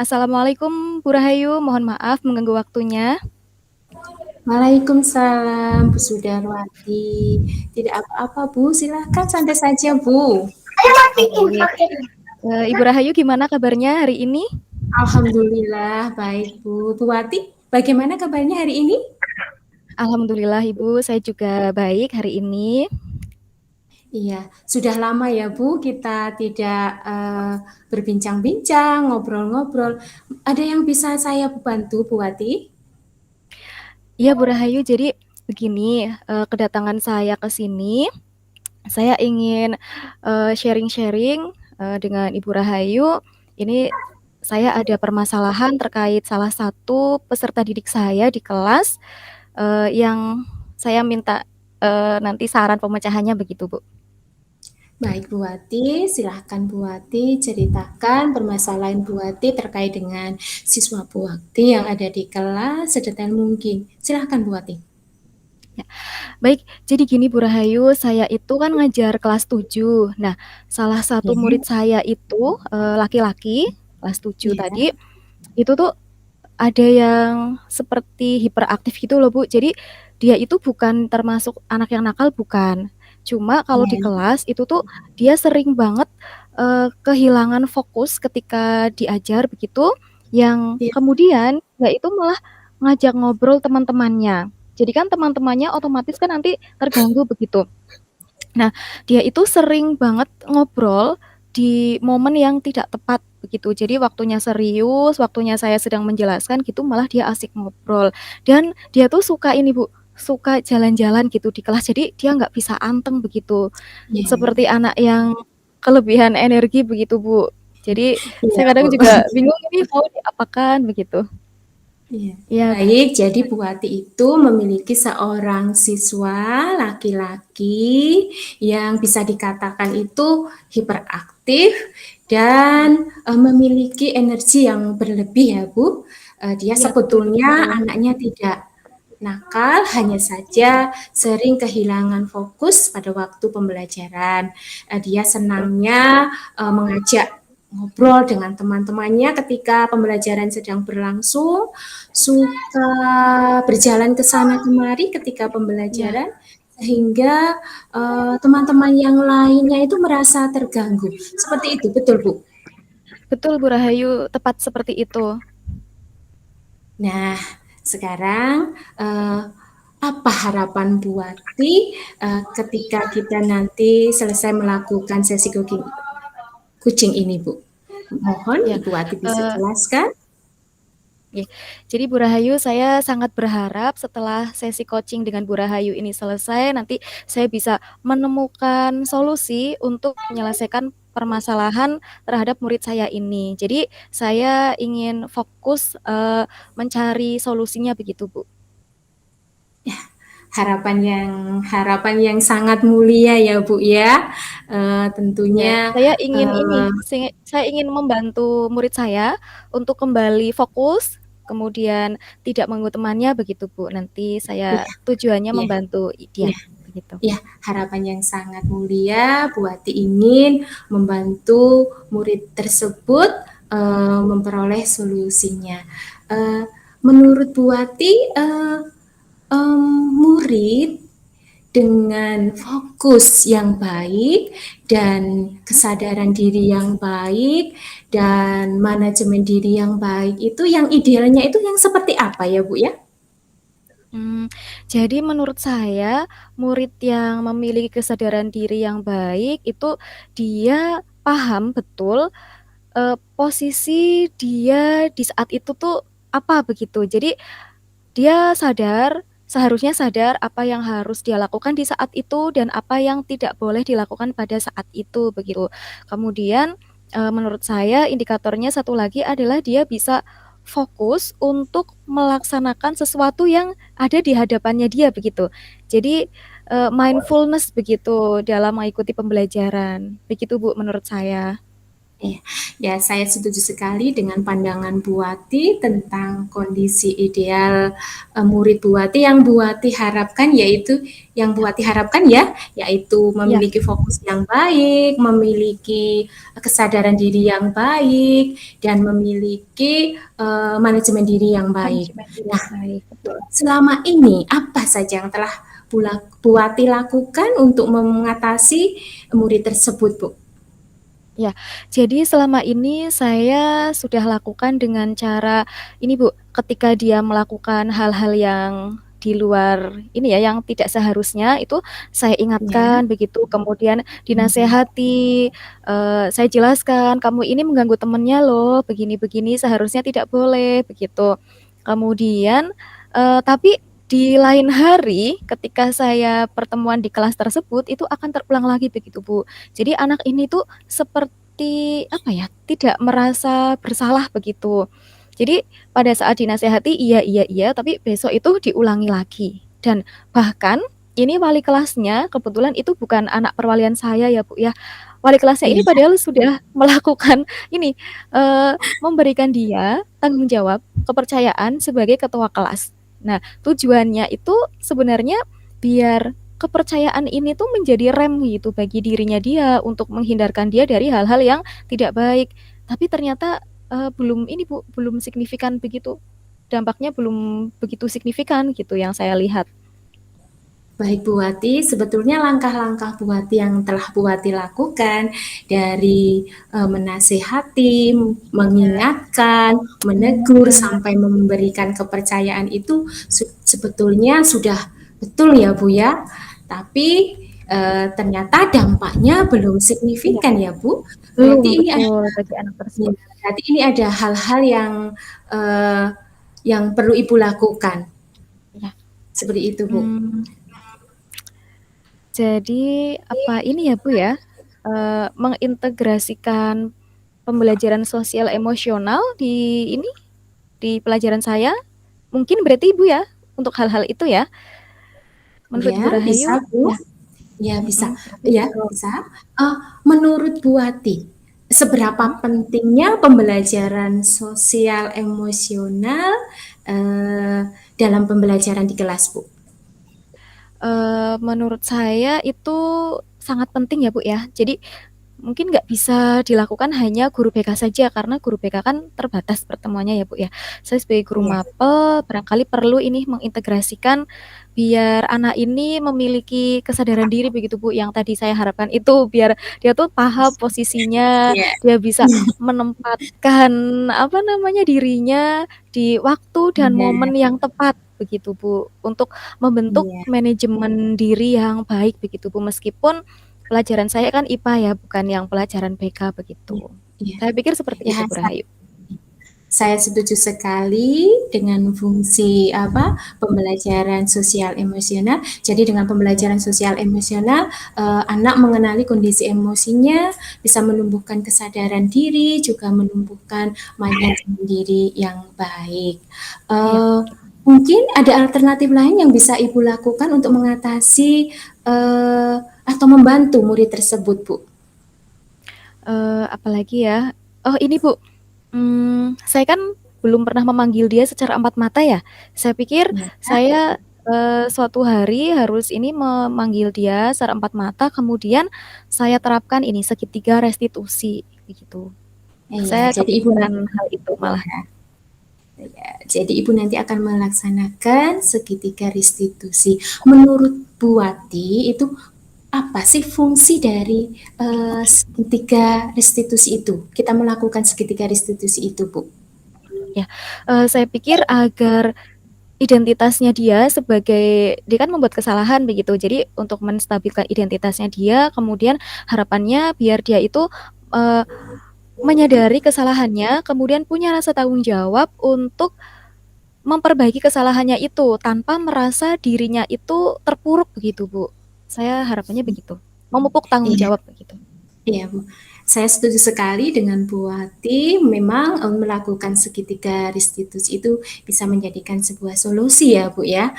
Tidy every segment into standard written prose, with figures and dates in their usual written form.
Assalamualaikum Bu Rahayu, mohon maaf mengganggu waktunya. Waalaikumsalam Bu Sudarwati. Tidak apa-apa Bu, silahkan santai saja Bu. Oh baik, Ibu Rahayu gimana kabarnya hari ini? Alhamdulillah baik Bu. Bu Wati, bagaimana kabarnya hari ini? Alhamdulillah Ibu, saya juga baik hari ini. Iya, sudah lama ya Bu kita tidak berbincang-bincang, ngobrol-ngobrol. Ada yang bisa saya bantu Bu Wati? Iya Bu Rahayu, jadi begini, kedatangan saya ke sini, saya ingin sharing-sharing dengan Ibu Rahayu. Ini saya ada permasalahan terkait salah satu peserta didik saya di kelas yang saya minta nanti saran pemecahannya begitu Bu. Baik Bu Wati, silahkan Bu Wati ceritakan permasalahan Bu Wati terkait dengan siswa Bu Wati yang ada di kelas sedetail mungkin. Silahkan Bu Wati. Ya. Baik, jadi gini Bu Rahayu, saya itu kan ngajar kelas 7. Nah, salah satu murid Ya, saya itu laki-laki, kelas 7 ya, tadi, itu tuh ada yang seperti hiperaktif gitu loh Bu. Jadi dia itu bukan termasuk anak yang nakal, bukan. Cuma kalau di ya, kelas itu tuh dia sering banget kehilangan fokus ketika diajar begitu, yang ya, kemudian dia itu malah ngajak ngobrol teman-temannya. Jadi kan teman-temannya otomatis kan nanti terganggu begitu. Nah, dia itu sering banget ngobrol di momen yang tidak tepat begitu. Jadi waktunya serius, waktunya saya sedang menjelaskan gitu malah dia asik ngobrol. Dan dia tuh suka ini Bu, suka jalan-jalan gitu di kelas. Jadi dia nggak bisa anteng begitu. ya, Seperti anak yang kelebihan energi begitu Bu. Jadi ya, saya kadang Bu. juga bingung ini mau diapakan begitu. Iya. Ya, Baik, jadi Bu Wati itu memiliki seorang siswa laki-laki yang bisa dikatakan itu hiperaktif dan memiliki energi yang berlebih ya Bu. Dia iya betul sebetulnya betul. anaknya tidak nakal, hanya saja sering kehilangan fokus pada waktu pembelajaran. Dia Betul. senangnya mengajak ngobrol dengan teman-temannya ketika pembelajaran sedang berlangsung, suka berjalan ke sana kemari ketika Iya, pembelajaran, sehingga teman-teman yang lainnya itu merasa terganggu. Seperti itu, betul Bu? betul Bu Rahayu, tepat seperti itu. Nah, sekarang apa harapan Bu Wati ketika kita nanti selesai melakukan sesi kucing ini, Bu? Mohon Ya, Ibu Wati bisa eh, jelaskan. Oke. Jadi Bu Rahayu, saya sangat berharap setelah sesi coaching dengan Bu Rahayu ini selesai, nanti saya bisa menemukan solusi untuk menyelesaikan permasalahan terhadap murid saya ini. Jadi saya ingin fokus mencari solusinya begitu, Bu. Harapan yang sangat mulia ya Bu ya. Ya, Tentunya saya ingin ini, eh, saya ingin membantu murid saya untuk kembali fokus, kemudian tidak mengganggu temannya begitu, Bu. Nanti saya ya, tujuannya ya, membantu dia ya. begitu. Ya, harapan yang sangat mulia, Bu Wati ingin membantu murid tersebut memperoleh solusinya. Eh, Menurut Bu Wati, murid dengan fokus yang baik dan kesadaran diri yang baik dan manajemen diri yang baik itu yang idealnya itu yang seperti apa ya Bu ya? Jadi menurut saya, murid yang memiliki kesadaran diri yang baik itu dia paham betul posisi dia di saat itu tuh apa begitu. Jadi dia sadar, seharusnya sadar apa yang harus dia lakukan di saat itu dan apa yang tidak boleh dilakukan pada saat itu begitu. Kemudian menurut saya indikatornya satu lagi adalah dia bisa fokus untuk melaksanakan sesuatu yang ada di hadapannya dia begitu. Jadi mindfulness begitu dalam mengikuti pembelajaran. Begitu Bu menurut saya. Iya, ya saya setuju sekali dengan pandangan Bu Wati tentang kondisi ideal murid Bu Wati yang Bu Wati harapkan yaitu yang Bu Ya, Wati harapkan ya, yaitu ya, memiliki fokus yang baik, memiliki kesadaran diri yang baik, dan memiliki manajemen diri yang baik. manajemen diri Nah, yang baik, betul. selama ini apa saja yang telah Bu Wati lakukan untuk mengatasi murid tersebut, Bu? Ya, jadi selama ini saya sudah lakukan dengan cara ini Bu, ketika dia melakukan hal-hal yang di luar ini ya, yang tidak seharusnya itu saya Ya, ingatkan begitu, kemudian hmm, dinasehati, saya jelaskan, "Kamu ini mengganggu temennya loh, begini-begini, seharusnya tidak boleh," begitu. Kemudian, tapi di lain hari ketika saya pertemuan di kelas tersebut, itu akan terulang lagi begitu Bu. Jadi anak ini tuh seperti apa ya, tidak merasa bersalah begitu. Jadi pada saat dinasehati iya iya iya, tapi besok itu diulangi lagi. Dan bahkan ini wali kelasnya kebetulan itu bukan anak perwalian saya ya Bu ya. Wali kelasnya ini iya. padahal sudah melakukan ini memberikan dia tanggung jawab kepercayaan sebagai ketua kelas. Nah, tujuannya itu sebenarnya biar kepercayaan ini tuh menjadi rem gitu bagi dirinya dia untuk menghindarkan dia dari hal-hal yang tidak baik. Tapi ternyata belum ini Bu, belum signifikan begitu. Dampaknya belum begitu signifikan gitu yang saya lihat. Baik Bu Wati, sebetulnya langkah-langkah Bu Wati yang telah Bu Wati lakukan dari menasehati, Ya, mengingatkan, menegur ya, sampai memberikan kepercayaan itu sebetulnya sudah betul ya Bu ya. Tapi ternyata dampaknya belum iya, signifikan ya Bu. belum betul bagi anak tersebut. Berarti ini ada hal-hal eh, yang perlu Ibu lakukan. Ya. Seperti itu Bu. Hmm, jadi apa ini ya Bu ya? Mengintegrasikan pembelajaran sosial emosional di ini di pelajaran saya. Mungkin berarti Ibu ya untuk hal-hal itu ya? Menurut Ibu Ya, Rahayu? bisa Bu. Ya, Ya, bisa. berarti Ya, betul. bisa. Menurut Bu Wati, seberapa pentingnya pembelajaran sosial emosional dalam pembelajaran di kelas, Bu? Menurut saya itu sangat penting ya Bu ya. Jadi mungkin nggak bisa dilakukan hanya guru BK saja karena guru BK kan terbatas pertemuannya ya Bu ya. Saya sebagai guru Ya, mapel barangkali perlu ini mengintegrasikan biar anak ini memiliki kesadaran diri begitu Bu yang tadi saya harapkan itu biar dia tuh paham posisinya, ya, dia bisa menempatkan apa namanya dirinya di waktu dan momen ya, yang tepat begitu Bu untuk membentuk ya, manajemen diri yang baik begitu Bu meskipun pelajaran saya kan IPA ya, bukan yang pelajaran BK begitu. ya. Saya pikir seperti Ya, itu, Bu Rahayu. saya setuju sekali dengan fungsi apa pembelajaran sosial emosional. Jadi dengan Ya, pembelajaran sosial emosional, anak mengenali kondisi emosinya, bisa menumbuhkan kesadaran diri, juga menumbuhkan manajemen diri yang baik. iya. Eh, Mungkin ada alternatif lain yang bisa Ibu lakukan untuk mengatasi atau membantu murid tersebut, Bu. Apalagi ya? Oh ini Bu, saya kan belum pernah memanggil dia secara empat mata ya. Saya pikir Ya, saya suatu hari harus ini memanggil dia secara empat mata, kemudian saya terapkan ini segitiga restitusi, begitu. iya. Saya Jadi Ibu kepikiran nanti hal itu malah. ya, jadi Ibu nanti akan melaksanakan segitiga restitusi. Menurut Bu Wati, itu apa sih fungsi dari segitiga restitusi itu? Kita melakukan segitiga restitusi itu, Bu. Ya, saya pikir agar identitasnya dia sebagai dia kan membuat kesalahan begitu. Jadi untuk menstabilkan identitasnya dia, kemudian harapannya biar dia itu uh, menyadari kesalahannya, kemudian punya rasa tanggung jawab untuk memperbaiki kesalahannya itu tanpa merasa dirinya itu terpuruk begitu, Bu. Saya harapannya begitu. Memupuk tanggung Iya, jawab begitu. iya, Bu. Saya setuju sekali dengan Bu Wati. Memang melakukan segitiga restitusi itu bisa menjadikan sebuah solusi ya Bu ya.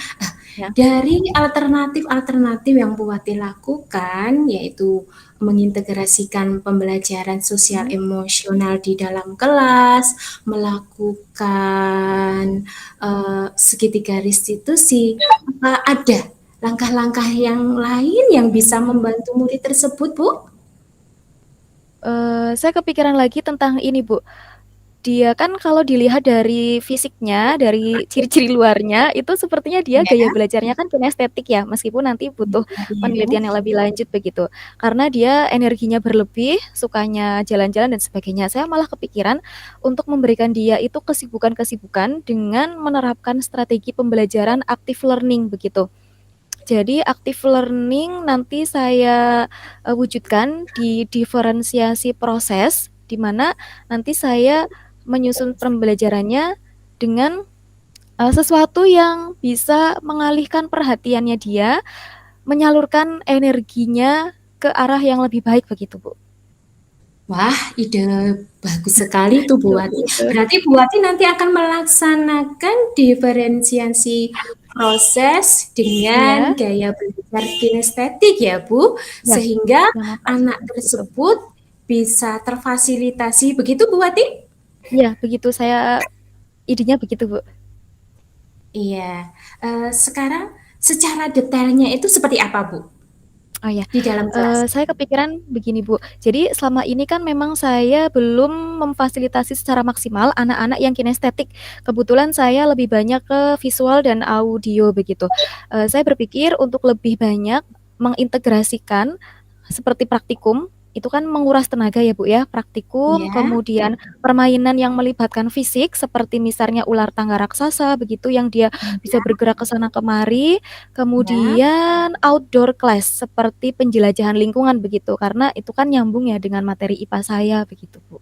Ya. Dari alternatif-alternatif yang Bu Wati lakukan, yaitu mengintegrasikan pembelajaran sosial Mhm. emosional di dalam kelas, melakukan segitiga restitusi, apa ada langkah-langkah yang lain yang bisa membantu murid tersebut, Bu? Saya kepikiran lagi tentang ini, Bu. Dia kan kalau dilihat dari fisiknya, dari ciri-ciri luarnya, itu sepertinya dia gaya Ya, belajarnya kan kinestetik ya, meskipun nanti butuh iya, Bu. penelitian yang lebih lanjut begitu. Karena dia energinya berlebih, sukanya jalan-jalan dan sebagainya. Saya malah kepikiran untuk memberikan dia itu kesibukan-kesibukan dengan menerapkan strategi pembelajaran active learning begitu. Jadi active learning nanti saya wujudkan di diferensiasi proses, di mana nanti saya menyusun pembelajarannya dengan sesuatu yang bisa mengalihkan perhatiannya dia, menyalurkan energinya ke arah yang lebih baik begitu, Bu. Wah, ide bagus sekali itu Bu Seperti Wati. itu. Berarti Bu Wati nanti akan melaksanakan diferensiasi proses dengan Iya, gaya belajar kinestetik ya Bu, ya, sehingga yang anak mempraktikkan begitu. tersebut bisa terfasilitasi begitu Bu Wati? Iya, begitu saya idenya begitu, Bu. Iya. Sekarang secara detailnya itu seperti apa Bu Oh ya, di dalam kelas? saya kepikiran begini Bu, jadi selama ini kan memang saya belum memfasilitasi secara maksimal anak-anak yang kinestetik. Kebetulan saya lebih banyak ke visual dan audio begitu. Saya berpikir untuk lebih banyak mengintegrasikan seperti praktikum, itu kan menguras tenaga ya Bu ya, praktikum, Ya, kemudian permainan yang melibatkan fisik seperti misalnya ular tangga raksasa begitu yang dia bisa bergerak ke sana kemari, ya. kemudian outdoor class seperti penjelajahan lingkungan begitu, karena itu kan nyambung ya dengan materi IPA saya begitu Bu.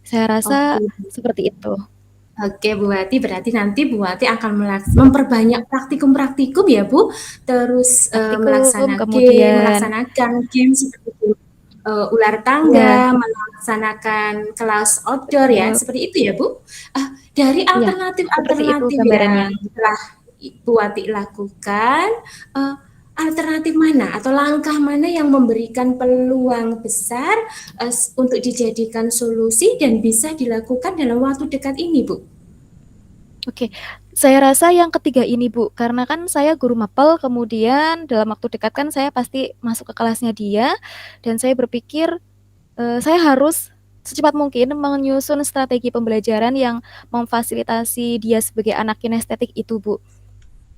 Saya rasa Oke. seperti itu. Oke, Bu Wati, berarti nanti Bu Wati akan memperbanyak praktikum-praktikum ya, Bu. Terus Praktikum, kemudian melaksanakan game seperti itu, ular ya tangga, melaksanakan kelas outdoor ya, betul, seperti itu ya, Bu. Dari iya seperti itu alternatif-alternatif gambarannya. yang telah Bu Wati lakukan, eh, alternatif mana atau langkah mana yang memberikan peluang besar untuk dijadikan solusi dan bisa dilakukan dalam waktu dekat ini, Bu? Oke, saya rasa yang ketiga ini Bu, karena kan saya guru mapel, kemudian dalam waktu dekat kan saya pasti masuk ke kelasnya dia, dan saya berpikir saya harus secepat mungkin menyusun strategi pembelajaran yang memfasilitasi dia sebagai anak kinestetik itu Bu.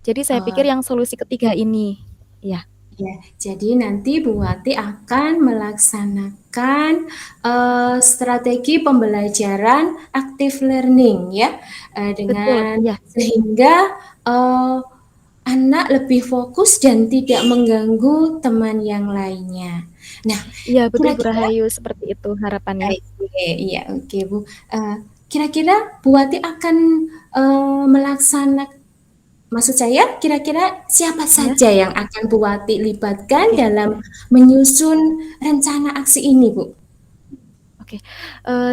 Jadi saya pikir Oh, yang solusi ketiga ini, ya ya, jadi nanti Bu Wati akan melaksanakan strategi pembelajaran active learning ya, betul, dengan iya, sehingga eh, anak lebih fokus dan tidak mengganggu teman yang lainnya. Nah, iya betul Bu kira-kira Rahayu, seperti itu harapannya. oke, iya oke Bu. Kira-kira Bu Wati akan melaksanakan maksud saya, kira-kira siapa Ya, saja yang akan Bu Wati libatkan oke. dalam menyusun rencana aksi ini, Bu? Oke,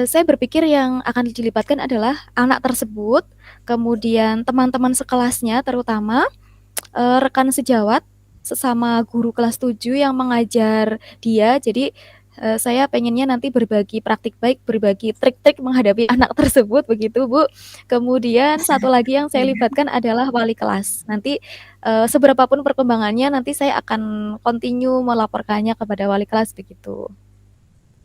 saya berpikir yang akan dilibatkan adalah anak tersebut, kemudian teman-teman sekelasnya terutama, rekan sejawat, sesama guru kelas 7 yang mengajar dia. Jadi, saya pengennya nanti berbagi praktik baik, berbagi trik-trik menghadapi anak tersebut begitu, Bu. Kemudian satu lagi yang saya Iya. libatkan adalah wali kelas. Nanti, seberapa pun perkembangannya nanti saya akan continue melaporkannya kepada wali kelas begitu.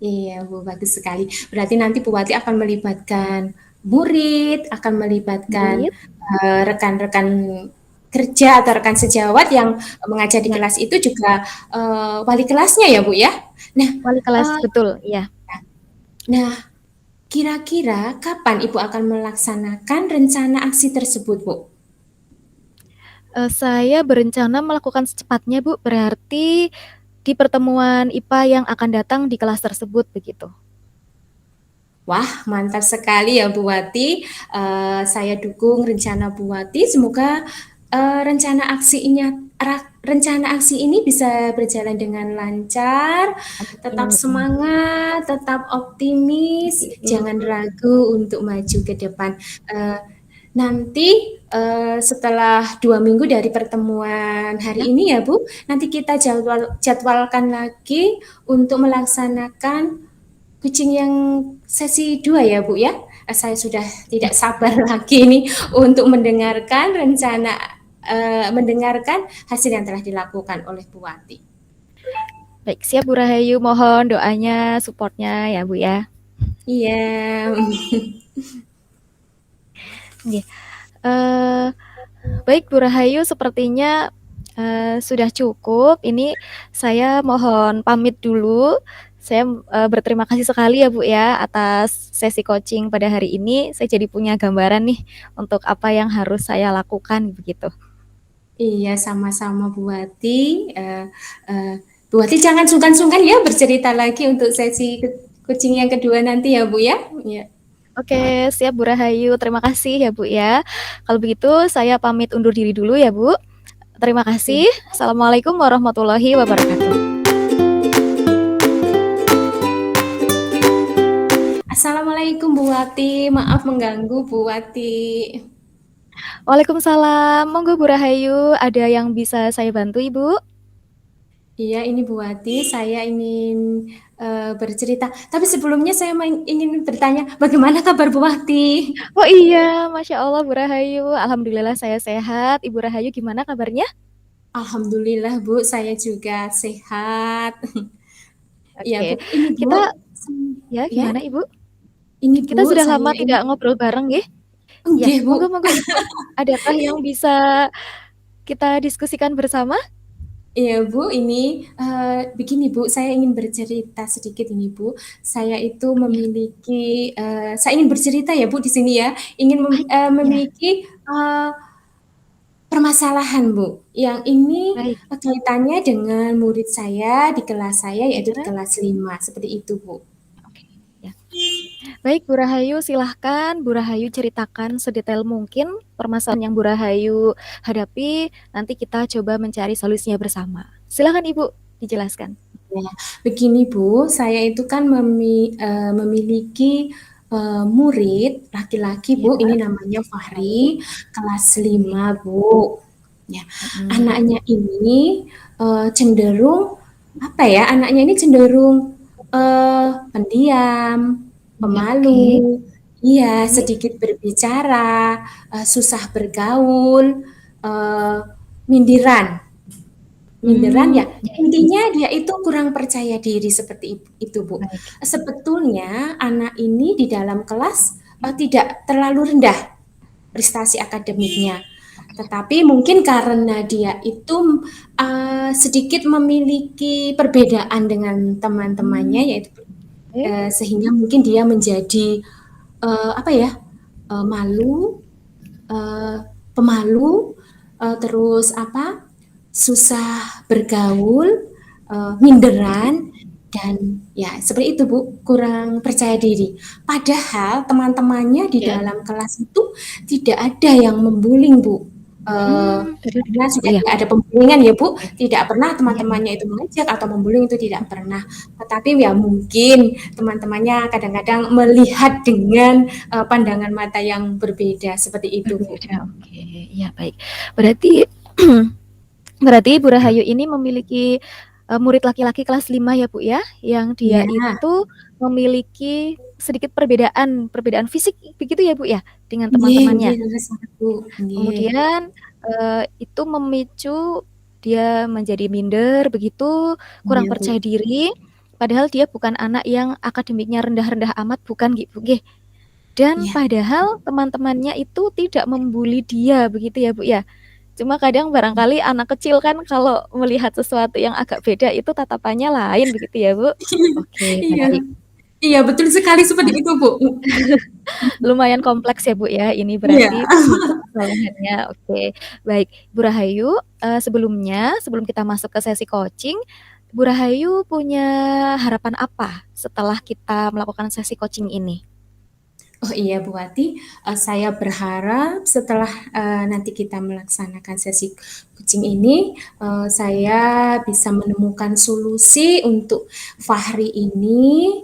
Iya, Bu, bagus sekali. Berarti nanti Bu Wati akan melibatkan murid, akan melibatkan Murid rekan-rekan kerja atau rekan sejawat yang mengajar di ya, kelas itu juga wali kelasnya ya, Bu ya. Nah, wali kelas, eh, betul, iya. nah kira-kira kapan Ibu akan melaksanakan rencana aksi tersebut, Bu? Saya berencana melakukan secepatnya, Bu, berarti di pertemuan IPA yang akan datang di kelas tersebut, begitu. Wah, mantap sekali ya Bu Wati. Saya dukung rencana Bu Wati. Semoga rencana rencana aksi ini bisa berjalan dengan lancar, tetap Amin. semangat, tetap optimis, jangan Optimis. ragu untuk maju ke depan. Nanti setelah 2 minggu dari pertemuan Ya. hari ini ya Bu, nanti kita jadwalkan lagi untuk melaksanakan kucing yang sesi 2 ya Bu ya. Saya sudah tidak sabar lagi nih untuk mendengarkan mendengarkan hasil yang telah dilakukan oleh Bu Wati. Baik, siap Bu Rahayu. Mohon doanya, supportnya ya Bu ya. Iya. Oke. Uh, baik Bu Rahayu, sepertinya sudah cukup. Ini saya mohon pamit dulu. Saya berterima kasih sekali ya Bu ya atas sesi coaching pada hari ini. Saya jadi punya gambaran nih untuk apa yang harus saya lakukan begitu. Iya, sama-sama Bu Wati. Bu Wati jangan sungkan-sungkan ya bercerita lagi untuk sesi kucing yang kedua nanti ya Bu ya. Ya. Oke, siap Bu Rahayu. Terima kasih ya Bu ya. Kalau begitu saya pamit undur diri dulu ya Bu. Terima kasih. Assalamualaikum warahmatullahi wabarakatuh. Assalamualaikum Bu Wati, maaf mengganggu Bu Wati. Waalaikumsalam. Monggo Bu Rahayu, ada yang bisa saya bantu Ibu? Iya, ini Bu Wati, saya ingin bercerita. Tapi sebelumnya saya ingin bertanya, bagaimana kabar Bu Wati? Oh iya, Masya Allah Bu Rahayu. Alhamdulillah saya sehat. Ibu Rahayu gimana kabarnya? Alhamdulillah Bu, saya juga sehat. Iya Oke, Bu, ini Bu, kita ya ya, gimana Ibu? ini Kita Bu, sudah saya lama ini, tidak ngobrol bareng ya? Ya, enggak Bu. monggo Ibu. Adakah yang bisa kita diskusikan bersama? Iya Bu, ini begini Bu, saya ingin bercerita sedikit ini Bu. Saya itu Ya. saya ingin bercerita ya Bu di sini ya, ingin Ya, memiliki uh, permasalahan Bu. Yang ini baik. kaitannya dengan murid saya di kelas saya yaitu di Ya, kelas 5 seperti itu Bu. oke. Ya. Baik, Bu Rahayu, silahkan Bu Rahayu ceritakan sedetail mungkin permasalahan yang Bu Rahayu hadapi. Nanti kita coba mencari solusinya bersama. Silahkan Ibu, dijelaskan. Ya, begini Bu, saya itu kan memiliki murid laki-laki Ya, Bu, ini namanya baik. Fahri, kelas Oke. 5 Bu. Ya, Mm-mm. anaknya ini cenderung apa ya? Anaknya ini cenderung pendiam, Ya, oke. pemalu, iya, Oke. sedikit berbicara, susah bergaul, mindiran. Minderan ya, Ya, ya. intinya dia itu kurang percaya diri seperti itu, Bu. Baik. Sebetulnya anak ini di dalam kelas tidak terlalu rendah prestasi akademiknya, tetapi mungkin karena dia itu sedikit memiliki perbedaan dengan teman-temannya, Hmm, yaitu oke. sehingga mungkin dia menjadi apa ya, malu, uh, pemalu, terus apa, susah bergaul, minderan, dan ya seperti itu Bu, kurang percaya diri. Padahal teman-temannya di Ya. dalam kelas itu tidak ada yang membuli Bu. Karena Oh sudah iya. tidak ada pembulian ya Bu, Oke. tidak pernah Iya, iya. teman-temannya itu mengejek atau membuli itu tidak pernah. Tetapi ya mungkin teman-temannya kadang-kadang melihat dengan pandangan mata yang berbeda seperti itu Bu. Berbeda. Oke. Iya, baik. Berarti berarti Bu Rahayu ini memiliki murid laki-laki kelas 5 ya, Bu ya, yang dia Iya, itu memiliki sedikit perbedaan perbedaan fisik begitu ya, Bu ya, dengan nggih teman-temannya. nggih, leres banget Bu, nggih. Kemudian itu memicu dia menjadi minder begitu, kurang Iya Bu, percaya diri, padahal dia bukan anak yang akademiknya rendah-rendah amat, bukan gitu, nggih. Dan iya. padahal teman-temannya itu tidak membuli dia begitu ya, Bu ya. Cuma kadang barangkali anak kecil kan kalau melihat sesuatu yang agak beda itu tatapannya lain begitu ya, Bu? Oke, Iya, baik. iya betul sekali seperti Nah, itu Bu. lumayan kompleks ya, Bu ya. Ini Iya. berarti permasalahannya. Oke, baik. Bu Rahayu, sebelumnya sebelum kita masuk ke sesi coaching, Bu Rahayu punya harapan apa setelah kita melakukan sesi coaching ini? Oh iya Bu Wati, saya berharap setelah nanti kita melaksanakan sesi coaching ini, saya bisa menemukan solusi untuk Fahri ini,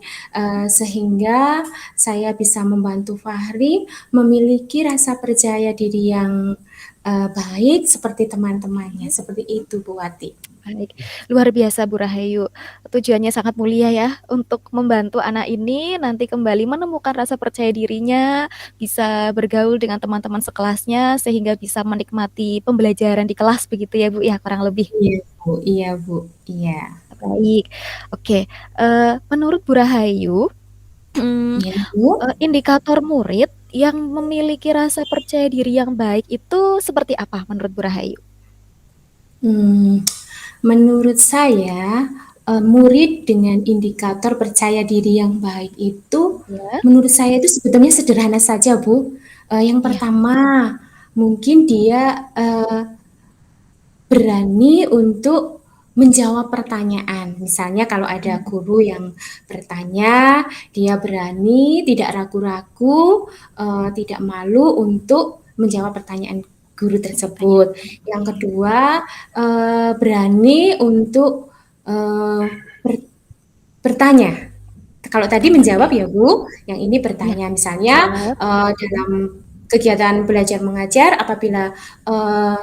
sehingga saya bisa membantu Fahri memiliki rasa percaya diri yang baik seperti teman-temannya, seperti itu Bu Wati. Baik, luar biasa Bu Rahayu. Tujuannya sangat mulia ya, untuk membantu anak ini nanti kembali menemukan rasa percaya dirinya, bisa bergaul dengan teman-teman sekelasnya, sehingga bisa menikmati pembelajaran di kelas begitu ya Bu ya, kurang lebih. Iya Bu, iya Bu, iya. Baik, oke. Menurut Bu Rahayu, Iya Bu. indikator murid yang memiliki rasa percaya diri yang baik itu seperti apa menurut Bu Rahayu? Hmm, menurut saya, murid dengan indikator percaya diri yang baik itu, Ya, menurut saya itu sebetulnya sederhana saja, Bu. Yang iya, pertama, mungkin dia, berani untuk menjawab pertanyaan. Misalnya kalau ada guru yang bertanya, dia berani, tidak ragu-ragu, tidak malu untuk menjawab pertanyaan guru tersebut. Yang kedua, berani untuk bertanya. Kalau tadi menjawab ya Bu, yang ini iya, bertanya. Misalnya siap. dalam kegiatan belajar mengajar, apabila uh,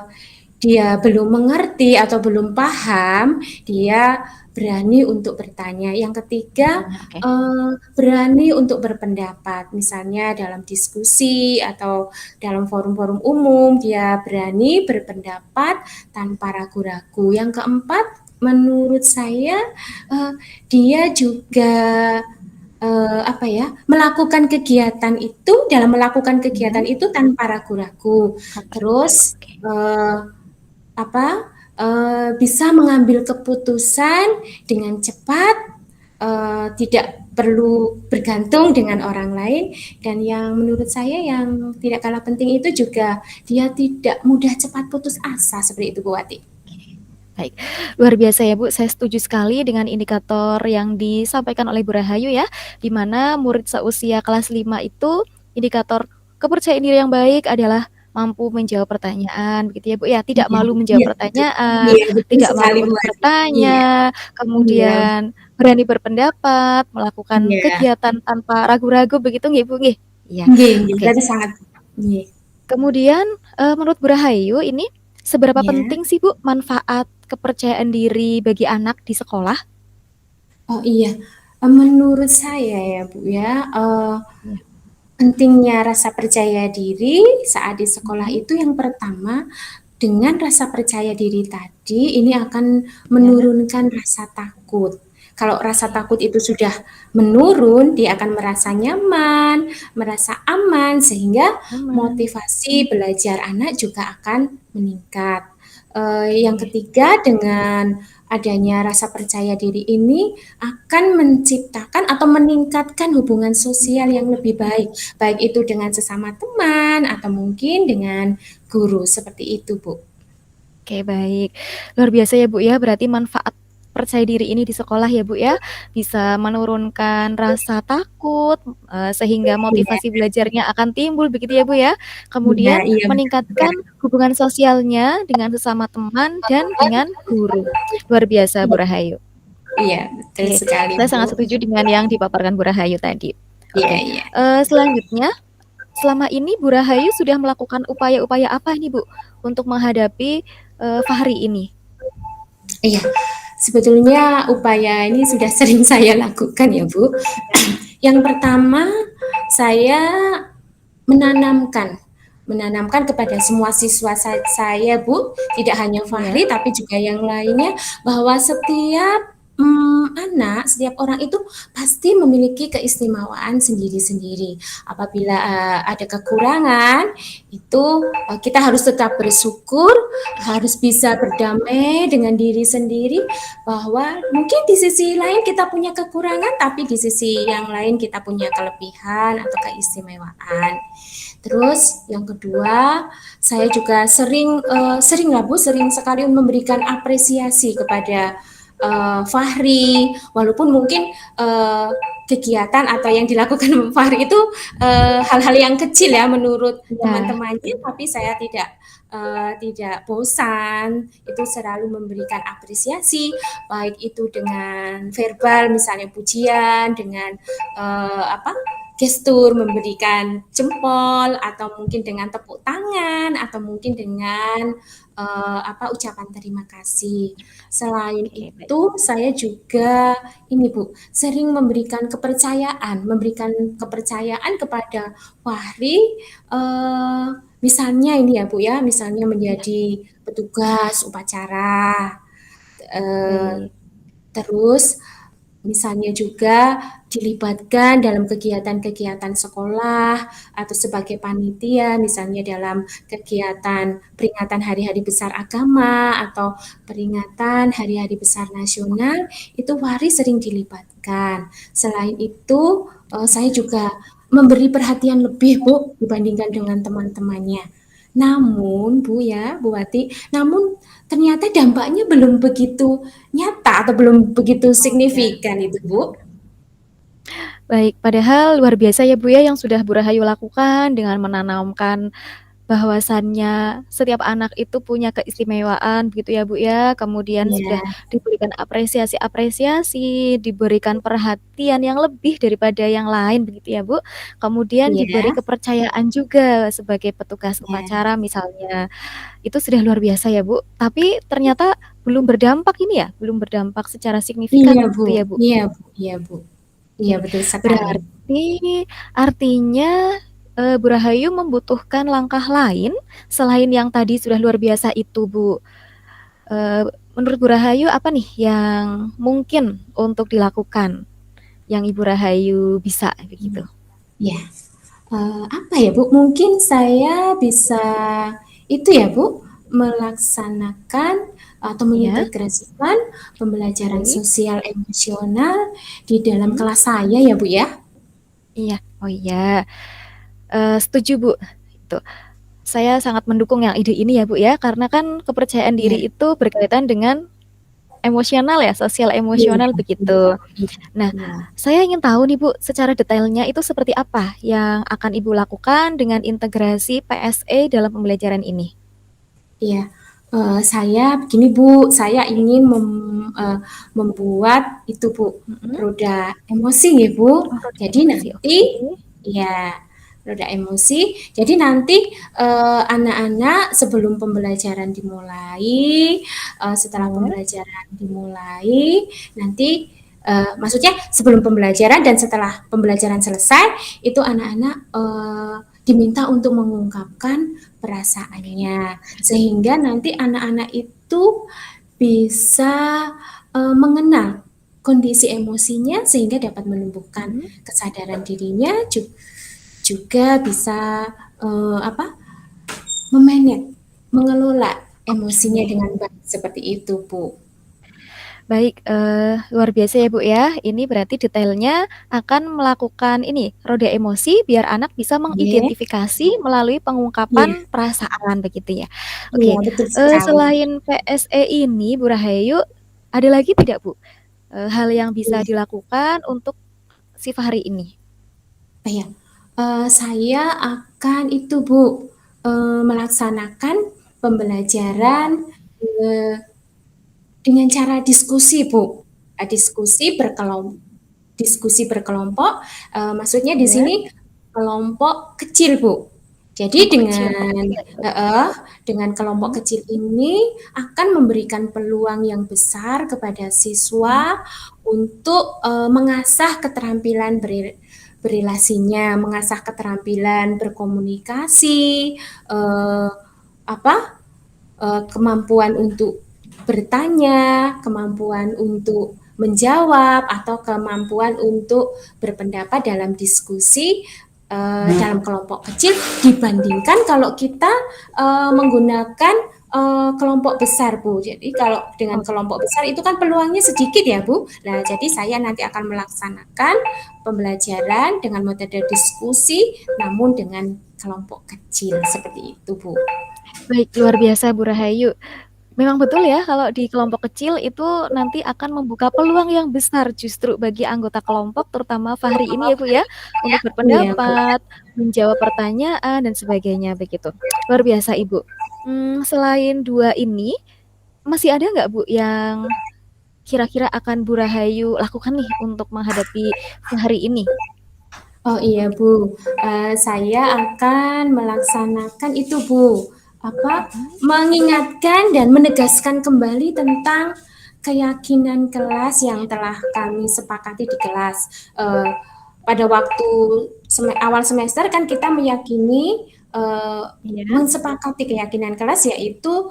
dia belum mengerti atau belum paham, dia berani untuk bertanya. Yang ketiga, Bertanya, oke. berani untuk berpendapat. Misalnya dalam diskusi atau dalam forum-forum umum, dia berani berpendapat tanpa ragu-ragu. Yang keempat, menurut saya, uh, dia juga apa ya, melakukan kegiatan itu dalam melakukan kegiatan Mhm. itu tanpa ragu-ragu. Tanpa ragu-ragu, Terus, oke. apa, bisa mengambil keputusan dengan cepat, tidak perlu bergantung dengan orang lain, dan yang menurut saya yang tidak kalah penting itu juga dia tidak mudah cepat putus asa, seperti itu Bu Wati. Baik, luar biasa ya Bu, saya setuju sekali dengan indikator yang disampaikan oleh Bu Rahayu ya, di mana murid seusia kelas 5 itu indikator kepercayaan diri yang baik adalah mampu menjawab pertanyaan begitu ya Bu ya, tidak Iya malu menjawab iya betul. pertanyaan, Iya betul tidak sekali malu Bu untuk Wati. Iya bertanya, iya kemudian berani berpendapat, melakukan iya. kegiatan tanpa ragu-ragu begitu nggih Bu nggih? Iya, Nggih nggih, oke. berarti sangat nggih, Kemudian, menurut Bu Rahayu ini seberapa iya. penting sih Bu manfaat kepercayaan diri bagi anak di sekolah? Oh iya, menurut saya ya Bu ya, Iya. pentingnya rasa percaya diri saat di sekolah Mhm, itu yang pertama, dengan rasa percaya diri tadi ini akan iya, menurunkan rasa takut. Kalau rasa oke, takut itu sudah menurun, dia akan merasa nyaman, merasa aman, sehingga aman, motivasi belajar anak juga akan meningkat. Yang oke, ketiga, dengan adanya rasa percaya diri ini akan menciptakan atau meningkatkan hubungan sosial yang lebih baik, baik itu dengan sesama teman atau mungkin dengan guru, seperti itu, Bu. oke, baik. Luar biasa ya Bu ya, berarti manfaat percaya diri ini di sekolah ya Bu ya, bisa menurunkan rasa takut, sehingga Iya motivasi belajarnya akan timbul begitu ya Bu ya. iya Kemudian iya, benar. meningkatkan hubungan sosialnya dengan sesama teman dan dengan guru. Luar biasa Bu Rahayu. Iya, betul Oke, sekali, saya Bu. sangat setuju dengan yang dipaparkan Bu Rahayu tadi. Iya Oke, iya. selanjutnya, selama ini Bu Rahayu sudah melakukan upaya-upaya apa nih Bu, untuk menghadapi, Fahri ini? Iya, sebetulnya upaya ini sudah sering saya lakukan ya, Bu. Yang pertama, saya menanamkan menanamkan kepada semua siswa saya, Bu, tidak hanya Iya, Fahri tapi juga yang lainnya, bahwa setiap anak, setiap orang itu pasti memiliki keistimewaan sendiri-sendiri. Apabila ada kekurangan, itu kita harus tetap bersyukur, harus bisa berdamai dengan diri sendiri, bahwa mungkin di sisi lain kita punya kekurangan, tapi di sisi yang lain kita punya kelebihan atau keistimewaan. Terus yang kedua, saya juga sering sering lah Bu, sering sekali memberikan apresiasi kepada Fahri, walaupun mungkin kegiatan atau yang dilakukan Fahri itu hal-hal yang kecil ya menurut Iya, teman-temannya, tapi saya tidak bosan, itu selalu memberikan apresiasi, baik itu dengan verbal, misalnya pujian, dengan apa gestur memberikan jempol, atau mungkin dengan tepuk tangan, atau mungkin dengan ucapan terima kasih. Selain oke, baik. itu, saya juga ini Bu, sering memberikan kepercayaan kepada Fahri, eh, misalnya ini ya Bu ya, misalnya Iya, menjadi petugas upacara, eh, baik. terus misalnya juga dilibatkan dalam kegiatan-kegiatan sekolah atau sebagai panitia, misalnya dalam kegiatan peringatan hari-hari besar agama atau peringatan hari-hari besar nasional, itu Wari sering dilibatkan. Selain itu, saya juga memberi perhatian lebih, Bu, dibandingkan dengan teman-temannya. Namun, Bu ya, Bu Wati, namun ternyata dampaknya belum begitu nyata atau belum begitu Oh, ya. signifikan itu, Bu. Baik, padahal luar biasa ya Bu ya yang sudah Bu Rahayu lakukan dengan menanamkan bahwasannya setiap anak itu punya keistimewaan begitu ya Bu ya. Kemudian sudah Iya, diberikan apresiasi-apresiasi, diberikan perhatian yang lebih daripada yang lain begitu ya Bu. Kemudian diberi iya, kepercayaan juga sebagai petugas iya. upacara misalnya. Itu sudah luar biasa ya Bu. Tapi ternyata belum berdampak ini ya, belum berdampak secara Iya, signifikan Bu. begitu ya Bu. Iya, Bu. Iya, Bu. Iya, Oke, betul sekali. berarti artinya Bu Rahayu membutuhkan langkah lain selain yang tadi sudah luar biasa itu, Bu. Eh, Menurut Bu Rahayu apa nih yang mungkin untuk dilakukan, yang Ibu Rahayu bisa begitu? Iya. Apa ya, Bu? Mungkin saya bisa itu ya, Bu, melaksanakan atau Ya, mengintegrasikan pembelajaran baik. sosial emosional di dalam Hmm, kelas saya ya, Bu ya. iya. Oh iya. Setuju, Bu. Itu. Saya sangat mendukung yang ide ini ya, Bu ya, karena kan kepercayaan diri Iya, itu berkaitan dengan emosional ya, sosial iya, emosional iya, begitu. iya. Nah, Iya. saya ingin tahu nih Bu, secara detailnya itu seperti apa yang akan Ibu lakukan dengan integrasi PSE dalam pembelajaran ini? Iya, saya begini Bu, saya ingin membuat itu Bu, Mhm. roda emosi ya Bu. Oh, roda Jadi emosi, nanti, oke. ya roda emosi. Jadi nanti anak-anak sebelum pembelajaran dimulai, setelah Ya. pembelajaran dimulai, nanti maksudnya sebelum pembelajaran dan setelah pembelajaran selesai, itu anak-anak diminta untuk mengungkapkan perasaannya, sehingga nanti anak-anak itu bisa mengenal kondisi emosinya sehingga dapat menumbuhkan Mhm. kesadaran dirinya, juga bisa memanage, mengelola emosinya Oke. dengan baik seperti itu, Bu. Baik, luar biasa ya Bu ya. Ini berarti detailnya akan melakukan ini, roda emosi biar anak bisa Iya, mengidentifikasi melalui iya, pengungkapan perasaan begitu ya. iya, Oke, betul sekali. selain PSE ini Bu Rahayu, ada lagi tidak Bu, hal yang bisa Iya. dilakukan untuk si Fahri ini? Iya, saya akan itu Bu, melaksanakan pembelajaran eh, dengan cara diskusi Bu, diskusi berkelompok, maksudnya di Ya, sini kelompok kecil Bu. Jadi kelompok kecil. Oke, dengan kelompok mhm, kecil ini akan memberikan peluang yang besar kepada mhm, siswa untuk mengasah keterampilan berrelasinya, mengasah keterampilan berkomunikasi, eh, apa kemampuan untuk bertanya, kemampuan untuk menjawab, atau kemampuan untuk berpendapat dalam diskusi dalam kelompok kecil dibandingkan kalau kita menggunakan kelompok besar, Bu. Jadi kalau dengan oke. kelompok besar itu kan peluangnya sedikit ya, Bu. Nah, jadi saya nanti akan melaksanakan pembelajaran dengan metode diskusi namun dengan kelompok kecil seperti itu, Bu. Baik, luar biasa Bu Rahayu. Memang betul ya, kalau di kelompok kecil itu nanti akan membuka peluang yang besar justru bagi anggota kelompok, terutama Fahri ini ya Bu ya, untuk Iya, Bu. berpendapat, menjawab pertanyaan, dan sebagainya begitu. Luar biasa Ibu. Selain dua ini, masih ada nggak Bu yang kira-kira akan Bu Rahayu lakukan nih untuk menghadapi Fahri ini? Oh iya Bu, saya akan melaksanakan itu Bu, apa Mhm. mengingatkan dan menegaskan kembali tentang keyakinan kelas yang telah kami sepakati di kelas. Pada waktu awal semester kan kita meyakini Iya. mensepakati keyakinan kelas yaitu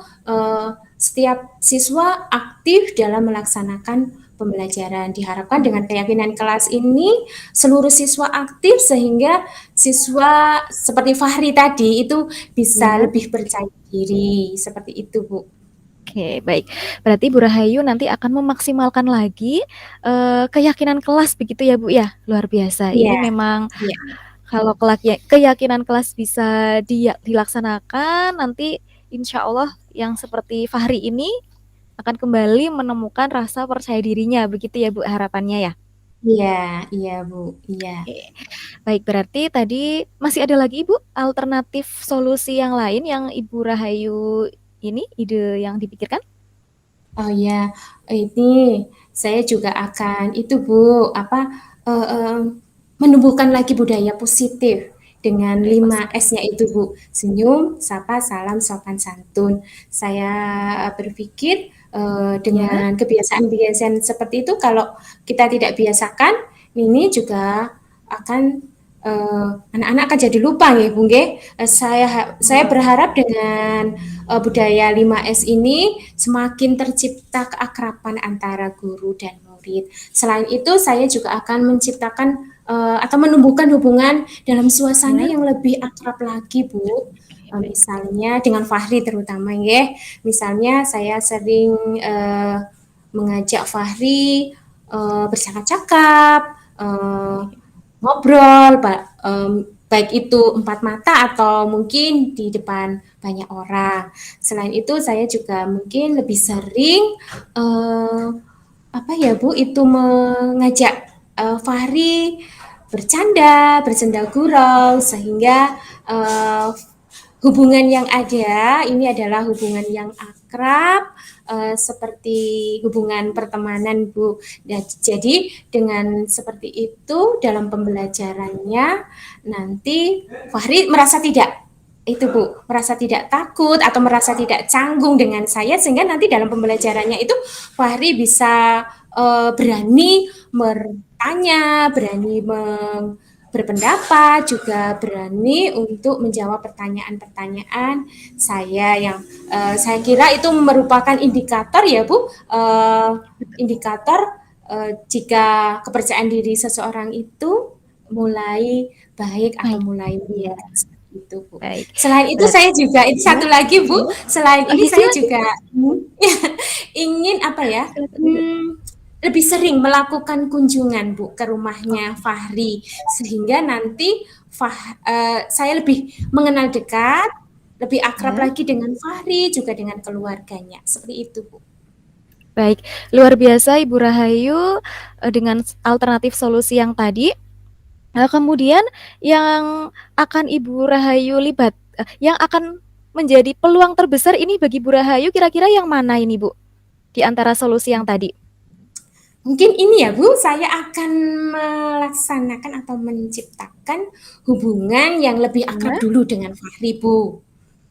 setiap siswa aktif dalam melaksanakan pembelajaran. Diharapkan dengan keyakinan kelas ini seluruh siswa aktif sehingga siswa seperti Fahri tadi itu bisa Ya. lebih percaya diri seperti itu, Bu. Oke, baik. Berarti Bu Rahayu nanti akan memaksimalkan lagi keyakinan kelas begitu ya Bu ya? Luar biasa. Iya, Ini memang iya, kalau keyakinan kelas bisa dilaksanakan, nanti insya Allah yang seperti Fahri ini akan kembali menemukan rasa percaya dirinya, begitu ya Bu harapannya ya? iya, iya, Bu, iya. Oke. Baik, berarti tadi masih ada lagi Ibu alternatif solusi yang lain yang Ibu Rahayu ini ide yang dipikirkan? Oh ya, ini saya juga akan itu Bu, apa eh, eh, menumbuhkan lagi budaya positif dengan Budaya 5 positif. S-nya itu Bu. Senyum, sapa, salam, sopan santun. Saya berpikir Ya. dengan kebiasaan-kebiasaan seperti itu kalau kita tidak biasakan, ini juga akan anak-anak akan jadi lupa ya, Bung Ge. Saya Betul. berharap dengan budaya 5S ini semakin tercipta keakraban antara guru dan murid. Selain itu, saya juga akan menciptakan atau menumbuhkan hubungan dalam suasana Ya. yang lebih akrab lagi, Bu. Oke, baik. Misalnya dengan Fahri terutama ya. Misalnya saya sering mengajak Fahri bercakap-cakap, ngobrol, baik itu empat mata atau mungkin di depan banyak orang. Selain itu, saya juga mungkin lebih sering apa ya Bu, itu mengajak Fahri bercanda, bersenda gurau, sehingga uh, hubungan yang ada ini adalah hubungan yang akrab seperti hubungan pertemanan Bu. Dan jadi dengan seperti itu dalam pembelajarannya nanti Fahri merasa tidak itu Bu, merasa tidak takut atau merasa tidak canggung dengan saya sehingga nanti dalam pembelajarannya itu Fahri bisa berani bertanya, berani berpendapat, juga berani untuk menjawab pertanyaan-pertanyaan saya yang saya kira itu merupakan indikator ya Bu, indikator jika kepercayaan diri seseorang itu mulai baik atau Baik. mulai Iya, meningkat seperti itu Bu. baik. Selain itu Berarti saya juga itu ya. satu lagi Bu, selain ini Oke, saya silakan. juga ingin apa ya, Silakan Ibu. lebih sering melakukan kunjungan Bu ke rumahnya Oke, Fahri sehingga nanti saya lebih mengenal dekat, lebih akrab ya. lagi dengan Fahri juga dengan keluarganya seperti itu Bu. Baik, luar biasa Ibu Rahayu dengan alternatif solusi yang tadi. Kemudian yang akan Ibu Rahayu yang akan menjadi peluang terbesar ini bagi Ibu Rahayu kira-kira yang mana ini Bu? Di antara solusi yang tadi. Mungkin ini ya Bu, saya akan melaksanakan atau menciptakan hubungan yang lebih akrab Ya. dulu dengan Fahri Bu.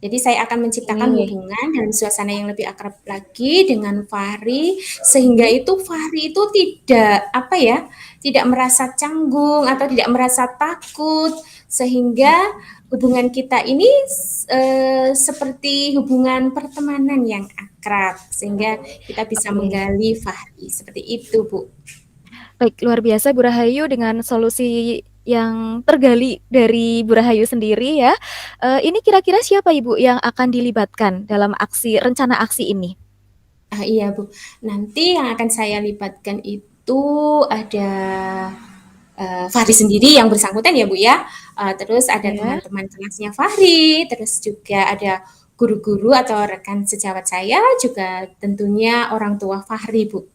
Jadi saya akan menciptakan Oke. hubungan dan suasana yang lebih akrab lagi dengan Fahri sehingga Mhm. itu Fahri itu tidak apa ya, tidak merasa canggung atau tidak merasa takut sehingga hubungan kita ini seperti hubungan pertemanan yang akrab sehingga kita bisa Oke. menggali Fahri seperti itu Bu. Baik, luar biasa Bu Rahayu dengan solusi yang tergali dari Bu Rahayu sendiri ya. Ini kira-kira siapa Ibu yang akan dilibatkan dalam rencana aksi ini? Iya Bu, nanti yang akan saya libatkan itu ada Fahri sendiri yang bersangkutan ya Bu ya. Terus ada Ya. teman-teman kelasnya Fahri, terus juga ada guru-guru atau rekan sejawat saya, juga tentunya orang tua Fahri, Bu.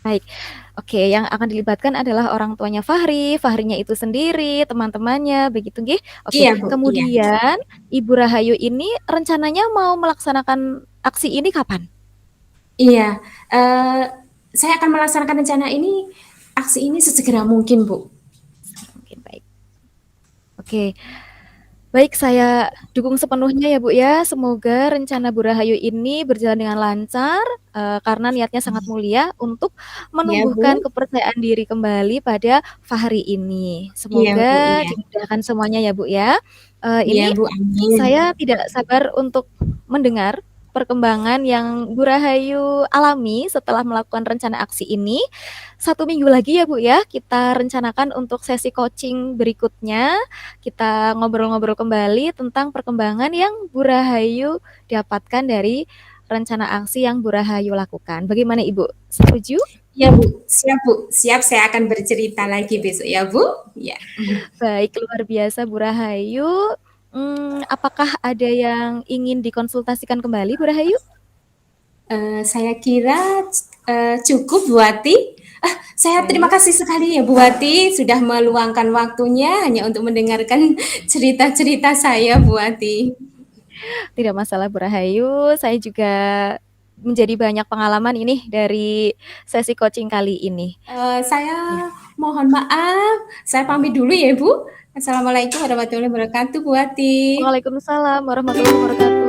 Baik. Oke, yang akan dilibatkan adalah orang tuanya Fahri, Fahrinya itu sendiri, teman-temannya, begitu nggih? Oke, Iya, Bu, iya. kemudian Ibu Rahayu ini rencananya mau melaksanakan aksi ini kapan? Iya, saya akan melaksanakan rencana ini, aksi ini sesegera mungkin, Bu. Mungkin, baik. Oke. Baik, saya dukung sepenuhnya ya Bu ya. Semoga rencana Bu Rahayu ini berjalan dengan lancar, karena niatnya sangat mulia untuk Iya, menumbuhkan Bu. kepercayaan diri kembali pada Fahri ini. Iya, Bu, Semoga iya. dimudahkan semuanya ya Bu ya. Iya, Ini Bu, amin. saya tidak sabar untuk mendengar perkembangan yang Bu Rahayu alami setelah melakukan rencana aksi ini. 1 minggu lagi ya Bu ya, kita rencanakan untuk sesi coaching berikutnya. Kita ngobrol-ngobrol kembali tentang perkembangan yang Bu Rahayu dapatkan dari rencana aksi yang Bu Rahayu lakukan. Bagaimana Ibu? Setuju? Iya, Bu. Siap, Bu. Siap, saya akan bercerita lagi besok ya, Bu. Ya. Baik, luar biasa Bu Rahayu. Apakah ada yang ingin dikonsultasikan kembali Bu Rahayu? Saya kira cukup, Bu Wati. Saya terima Baik, kasih sekali ya Bu Wati sudah meluangkan waktunya hanya untuk mendengarkan cerita-cerita saya, Bu Wati. tidak masalah Bu Rahayu. Saya juga menjadi banyak pengalaman ini dari sesi coaching kali ini. Ya. Saya mohon maaf, saya pamit dulu ya Bu. Assalamualaikum warahmatullahi wabarakatuh, Bu Wati. Waalaikumsalam warahmatullahi wabarakatuh.